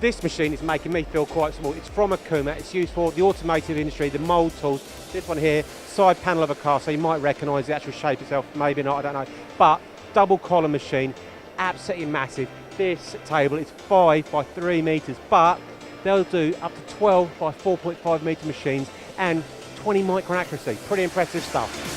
This machine is making me feel quite small. It's from OKUMA. It's used for the automotive industry, the mould tools. This one here, side panel of a car, so you might recognise the actual shape itself, maybe not, I don't know. But double column machine, absolutely massive. This table is 5 by 3 metres, but they'll do up to 12 by 4.5 metre machines and 20 micron accuracy. Pretty impressive stuff.